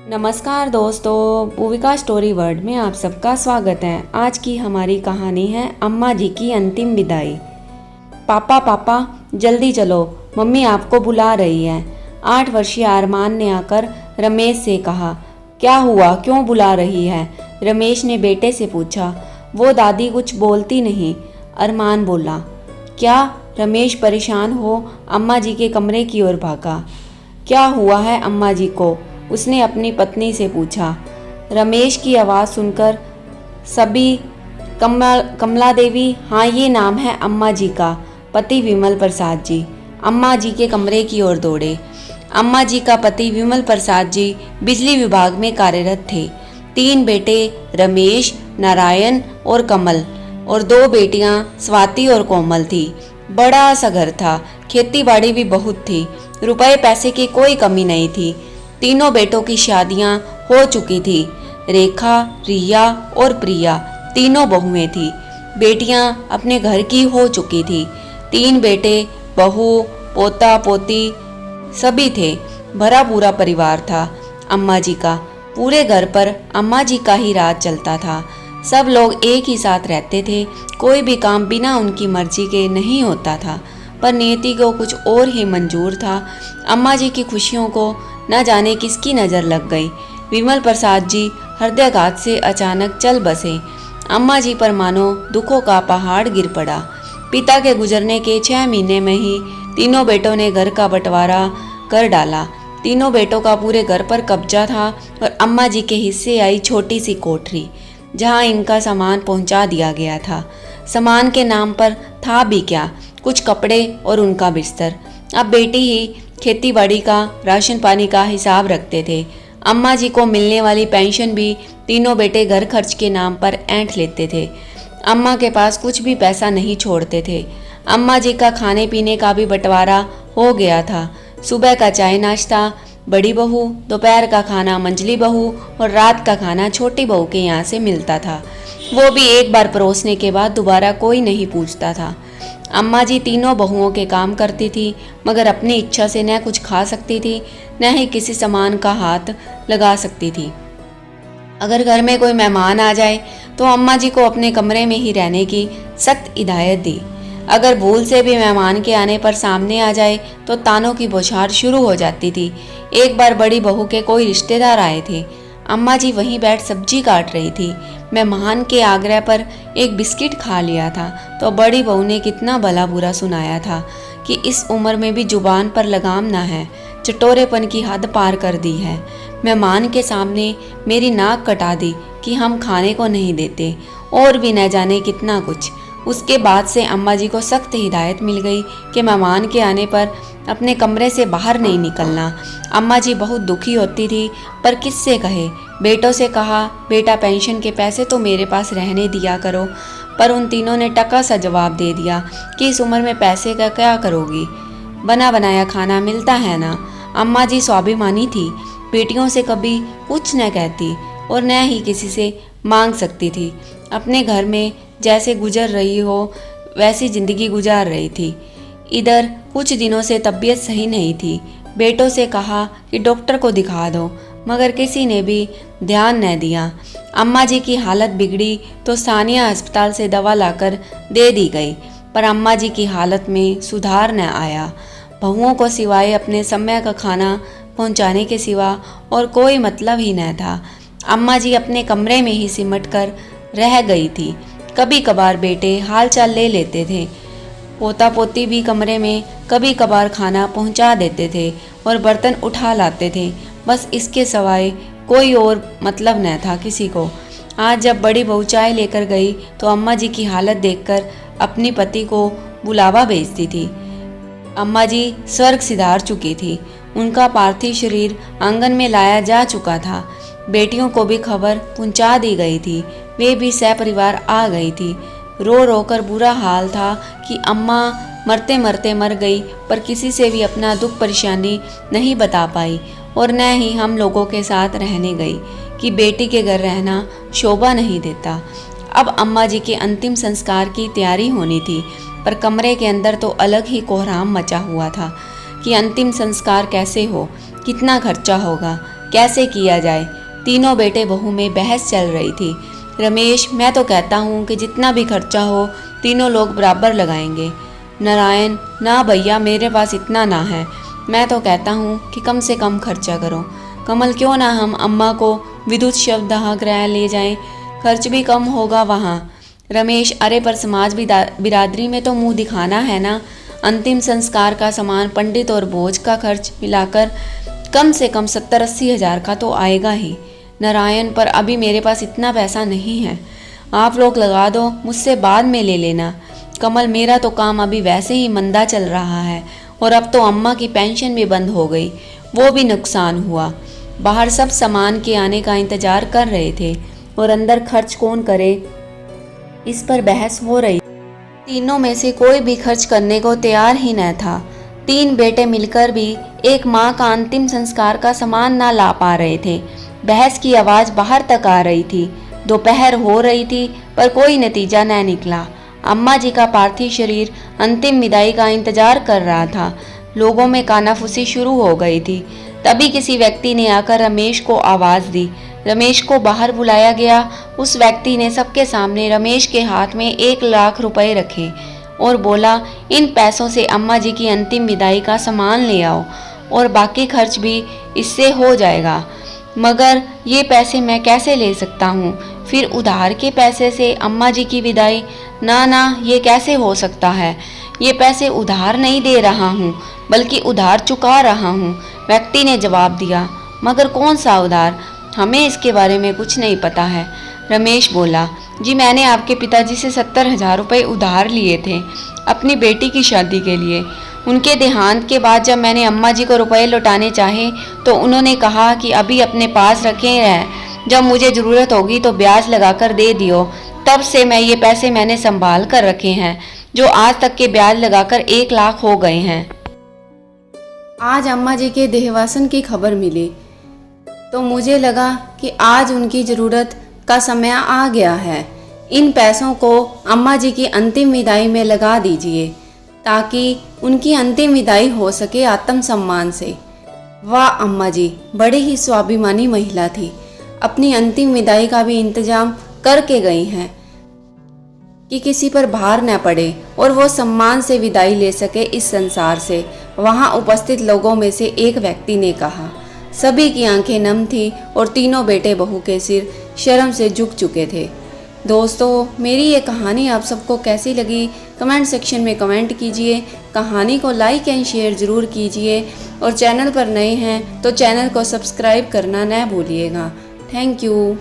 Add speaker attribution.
Speaker 1: नमस्कार दोस्तों, Bhuvika story world में आप सबका स्वागत है। आज की हमारी कहानी है अम्मा जी की अंतिम विदाई। पापा पापा जल्दी चलो, मम्मी आपको बुला रही है। 8 वर्षीय अरमान ने आकर रमेश से कहा। क्या हुआ, क्यों बुला रही है? रमेश ने बेटे से पूछा। वो दादी कुछ बोलती नहीं, अरमान बोला। क्या? रमेश परेशान हो अम्मा जी के कमरे की ओर भागा। क्या हुआ है अम्मा जी को? उसने अपनी पत्नी से पूछा। रमेश की आवाज़ सुनकर सभी कमला देवी, हाँ ये नाम है अम्मा जी का, पति विमल प्रसाद जी, अम्मा जी के कमरे की ओर दौड़े। अम्मा जी का पति विमल प्रसाद जी बिजली विभाग में कार्यरत थे। 3 बेटे रमेश, नारायण और कमल और 2 बेटियां स्वाति और कोमल थी। बड़ा सा घर था, खेती बाड़ी भी बहुत थी, रुपए पैसे की कोई कमी नहीं थी। तीनों बेटों की शादियां हो चुकी थी। रेखा, रिया और प्रिया तीनों बहुएं थी। बेटियां अपने घर की हो चुकी थी। 3 बेटे, बहू, पोता पोती सभी थे। भरा पूरा परिवार था अम्मा जी का। पूरे घर पर अम्मा जी का ही राज चलता था। सब लोग एक ही साथ रहते थे। कोई भी काम बिना उनकी मर्जी के नहीं होता था, पर नियति को कुछ और ही मंजूर था। अम्मा जी की खुशियों को न जाने किसकी नज़र लग गई। विमल प्रसाद जी हृदयाघात से अचानक चल बसे। अम्मा जी पर मानो दुखों का पहाड़ गिर पड़ा। पिता के गुजरने के 6 महीने में ही तीनों बेटों ने घर का बंटवारा कर डाला। तीनों बेटों का पूरे घर पर कब्जा था और अम्मा जी के हिस्से आई छोटी सी कोठरी, जहां इनका सामान पहुंचा दिया गया था। सामान के नाम पर था भी क्या, कुछ कपड़े और उनका बिस्तर। अब बेटी ही खेती बाड़ी का, राशन पानी का हिसाब रखते थे। अम्मा जी को मिलने वाली पेंशन भी तीनों बेटे घर खर्च के नाम पर ऐंठ लेते थे। अम्मा के पास कुछ भी पैसा नहीं छोड़ते थे। अम्मा जी का खाने पीने का भी बंटवारा हो गया था। सुबह का चाय नाश्ता बड़ी बहू, दोपहर का खाना मंझली बहू और रात का खाना छोटी बहू के यहाँ से मिलता था। वो भी एक बार परोसने के बाद दोबारा कोई नहीं पूछता था। अम्मा जी तीनों बहुओं के काम करती थी, मगर अपनी इच्छा से न कुछ खा सकती थी, न ही किसी सामान का हाथ लगा सकती थी। अगर घर में कोई मेहमान आ जाए तो अम्मा जी को अपने कमरे में ही रहने की सख्त हिदायत दी। अगर भूल से भी मेहमान के आने पर सामने आ जाए तो तानों की बौछार शुरू हो जाती थी। एक बार बड़ी बहू के कोई रिश्तेदार आए थे। अम्मा जी वहीं बैठ सब्जी काट रही थी। मेहमान के आग्रह पर एक बिस्किट खा लिया था तो बड़ी बहू ने कितना भला बुरा सुनाया था कि इस उम्र में भी जुबान पर लगाम ना है, चटोरेपन की हद पार कर दी है। मेहमान के सामने मेरी नाक कटा दी कि हम खाने को नहीं देते, और भी न जाने कितना कुछ। उसके बाद से अम्मा जी को सख्त हिदायत मिल गई कि मेहमान के आने पर अपने कमरे से बाहर नहीं निकलना। अम्मा जी बहुत दुखी होती थी, पर किससे कहे। बेटों से कहा, बेटा पेंशन के पैसे तो मेरे पास रहने दिया करो, पर उन तीनों ने टका सा जवाब दे दिया कि इस उम्र में पैसे का क्या करोगी, बना बनाया खाना मिलता है ना। अम्मा जी स्वाभिमानी थी, बेटियों से कभी कुछ न कहती और न ही किसी से मांग सकती थी। अपने घर में जैसे गुजर रही हो वैसी जिंदगी गुजार रही थी। इधर कुछ दिनों से तबीयत सही नहीं थी। बेटों से कहा कि डॉक्टर को दिखा दो, मगर किसी ने भी ध्यान न दिया। अम्मा जी की हालत बिगड़ी तो सानिया अस्पताल से दवा लाकर दे दी गई, पर अम्मा जी की हालत में सुधार न आया। बहुओं को सिवाय अपने समय का खाना पहुंचाने के सिवा और कोई मतलब ही न था। अम्मा जी अपने कमरे में ही सिमट कर रह गई थी। कभी कभार बेटे हालचाल ले लेते थे। पोता पोती भी कमरे में कभी कभार खाना पहुंचा देते थे और बर्तन उठा लाते थे। बस इसके सिवाय कोई और मतलब न था किसी को। आज जब बड़ी बहू चाय लेकर गई तो अम्मा जी की हालत देखकर अपनी पति को बुलावा भेजती थी। अम्मा जी स्वर्ग सिधार चुकी थी। उनका पार्थिव शरीर आंगन में लाया जा चुका था। बेटियों को भी खबर पहुंचा दी गई थी। वे भी सहपरिवार आ गई थी। रो रो कर बुरा हाल था कि अम्मा मरते मरते मर गई, पर किसी से भी अपना दुख परेशानी नहीं बता पाई और न ही हम लोगों के साथ रहने गई कि बेटी के घर रहना शोभा नहीं देता। अब अम्मा जी के अंतिम संस्कार की तैयारी होनी थी, पर कमरे के अंदर तो अलग ही कोहराम मचा हुआ था कि अंतिम संस्कार कैसे हो, कितना खर्चा होगा। कैसे किया जाए। तीनों बेटे बहू में बहस चल रही थी। रमेश, मैं तो कहता हूँ कि जितना भी खर्चा हो तीनों लोग बराबर लगाएंगे। नारायण, ना भैया, मेरे पास इतना ना है। मैं तो कहता हूँ कि कम से कम खर्चा करो। कमल, क्यों ना हम अम्मा को विद्युत शवदाह गृह ले जाएं, खर्च भी कम होगा वहाँ। रमेश, अरे पर समाज बिरादरी में तो मुंह दिखाना है ना। अंतिम संस्कार का सामान, पंडित और भोज का खर्च मिलाकर कम से कम 70-80 हज़ार का तो आएगा ही। नारायण, पर अभी मेरे पास इतना पैसा नहीं है। आप लोग लगा दो, मुझसे बाद में ले लेना। कमल, मेरा तो काम अभी वैसे ही मंदा चल रहा है और अब तो अम्मा की पेंशन भी बंद हो गई, वो भी नुकसान हुआ। बाहर सब सामान के आने का इंतजार कर रहे थे और अंदर खर्च कौन करे, इस पर बहस हो रही। तीनों में से कोई भी खर्च करने को तैयार ही न था। 3 बेटे मिलकर भी एक माँ का अंतिम संस्कार का सामान ना ला पा रहे थे। बहस की आवाज़ बाहर तक आ रही थी। दोपहर हो रही थी पर कोई नतीजा न निकला। अम्मा जी का पार्थिव शरीर अंतिम विदाई का इंतजार कर रहा था। लोगों में कानाफूसी शुरू हो गई थी। तभी किसी व्यक्ति ने आकर रमेश को आवाज़ दी। रमेश को बाहर बुलाया गया। उस व्यक्ति ने सबके सामने रमेश के हाथ में 1 लाख रुपए रखे और बोला, इन पैसों से अम्मा जी की अंतिम विदाई का सामान ले आओ और बाकी खर्च भी इससे हो जाएगा। मगर ये पैसे मैं कैसे ले सकता हूँ? फिर उधार के पैसे से अम्मा जी की विदाई? ना ना, ये कैसे हो सकता है? ये पैसे उधार नहीं दे रहा हूँ बल्कि उधार चुका रहा हूँ, व्यक्ति ने जवाब दिया। मगर कौन सा उधार? हमें इसके बारे में कुछ नहीं पता है। रमेश बोला, जी मैंने आपके पिताजी से 70,000 रुपये उधार लिए थे अपनी बेटी की शादी के लिए। उनके देहांत के बाद जब मैंने अम्मा जी को रुपए लौटाने चाहे तो उन्होंने कहा कि अभी अपने पास रखे हैं, जब मुझे ज़रूरत होगी तो ब्याज लगाकर दे दियो। तब से ये पैसे मैंने संभाल कर रखे हैं, जो आज तक के ब्याज लगाकर 1 लाख हो गए हैं। आज अम्मा जी के देहवासन की खबर मिली तो मुझे लगा कि आज उनकी ज़रूरत का समय आ गया है। इन पैसों को अम्मा जी की अंतिम विदाई में लगा दीजिए ताकि उनकी अंतिम विदाई हो सके आत्मसम्मान से। वाह, अम्मा जी बड़ी ही स्वाभिमानी महिला थी। अपनी अंतिम विदाई का भी इंतजाम करके गई हैं कि किसी पर भार न पड़े और वो सम्मान से विदाई ले सके इस संसार से। वहाँ उपस्थित लोगों में से एक व्यक्ति ने कहा। सभी की आंखें नम थी और तीनों बेटे बहू के सिर शर्म से झुक चुके थे। दोस्तों, मेरी ये कहानी आप सबको कैसी लगी कमेंट सेक्शन में कमेंट कीजिए। कहानी को लाइक एंड शेयर ज़रूर कीजिए और चैनल पर नए हैं तो चैनल को सब्सक्राइब करना न भूलिएगा। Thank you.